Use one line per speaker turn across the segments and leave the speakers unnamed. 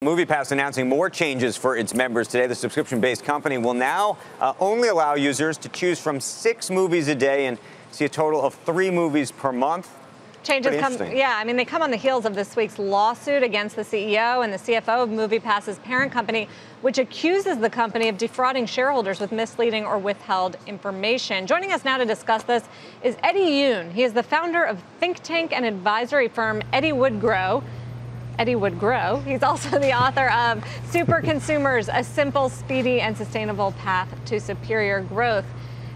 MoviePass announcing more changes for its members today. The subscription-based company will now only allow users to choose from 6 movies a day and see a total of 3 movies per month.
Changes come, they come on the heels of this week's lawsuit against the CEO and the CFO of MoviePass's parent company, which accuses the company of defrauding shareholders with misleading or withheld information. Joining us now to discuss this is Eddie Yoon. He is the founder of think tank and advisory firm Eddie Would Grow. He's also the author of Super Consumers, A Simple, Speedy, and Sustainable Path to Superior Growth.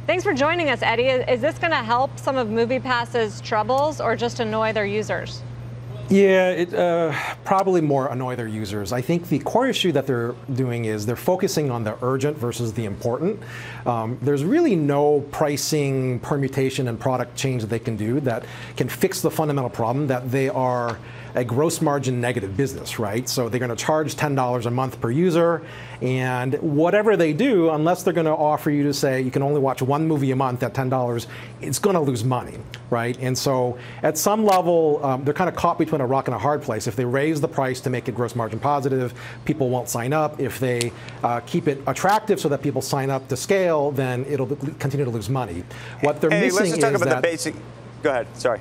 Thanks for joining us, Eddie. Is this going to help some of MoviePass's troubles or just annoy their users?
Yeah, it probably more annoy their users. I think the core issue that they're doing is they're focusing on the urgent versus the important. There's really no pricing, permutation, and product change that they can do that can fix the fundamental problem that they are a gross margin negative business, right? So they're going to charge $10 a month per user, and whatever they do, unless they're going to offer you to say you can only watch 1 movie a month at $10, it's going to lose money, right? And so at some level, they're kind of caught between a rock and a hard place. If they raise the price to make it gross margin positive, people won't sign up. If they keep it attractive so that people sign up to scale, then it'll continue to lose money. What they're missing
let's just talk
is
about the basic. Go ahead. Sorry.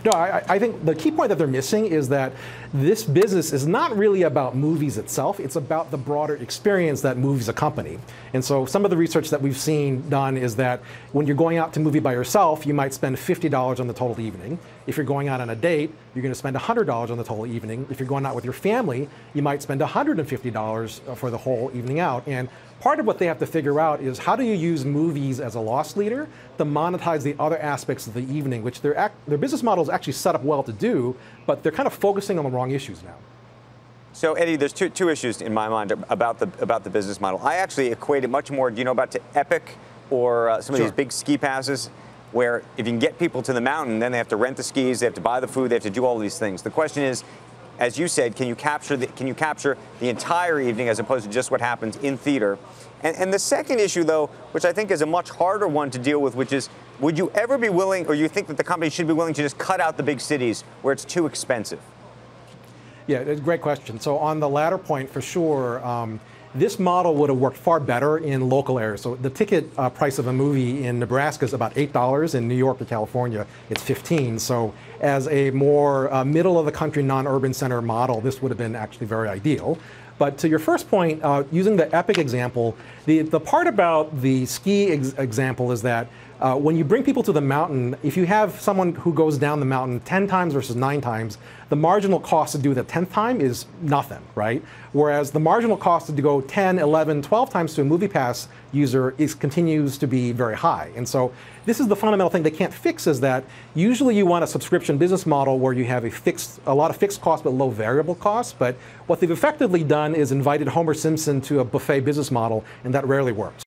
No, I think the key point that they're missing is that this business is not really about movies itself. It's about the broader experience that movies accompany. And so some of the research that we've seen done is that when you're going out to a movie by yourself, you might spend $50 on the total evening. If you're going out on a date, you're going to spend $100 on the total evening. If you're going out with your family, you might spend $150 for the whole evening out. And part of what they have to figure out is how do you use movies as a loss leader to monetize the other aspects of the evening, which their business model is actually set up well to do, but they're kind of focusing on the wrong issues now.
So, Eddie, there's two issues in my mind about the business model. I actually equate it much more, do you know, about to Epic or some of these big ski passes, where if you can get people to the mountain, then they have to rent the skis, they have to buy the food, they have to do all these things. The question is, as you said, can you capture the entire evening as opposed to just what happens in theater? And the second issue, though, which I think is a much harder one to deal with, which is, would you ever be willing, or you think that the company should be willing to just cut out the big cities where it's too expensive?
Yeah, great question. So on the latter point, for sure, this model would have worked far better in local areas. So the ticket price of a movie in Nebraska is about $8. In New York or California, it's $15. So as a more middle-of-the-country, non-urban center model, this would have been actually very ideal. But to your first point, using the Epic example, the part about the ski example is that when you bring people to the mountain, if you have someone who goes down the mountain 10 times versus 9 times, the marginal cost to do the 10th time is nothing, right? Whereas the marginal cost to go 10, 11, 12 times to a MoviePass user continues to be very high. And so this is the fundamental thing they can't fix, is that usually you want a subscription business model where you have a lot of fixed costs but low variable costs. But what they've effectively done is invited Homer Simpson to a buffet business model, and that rarely works.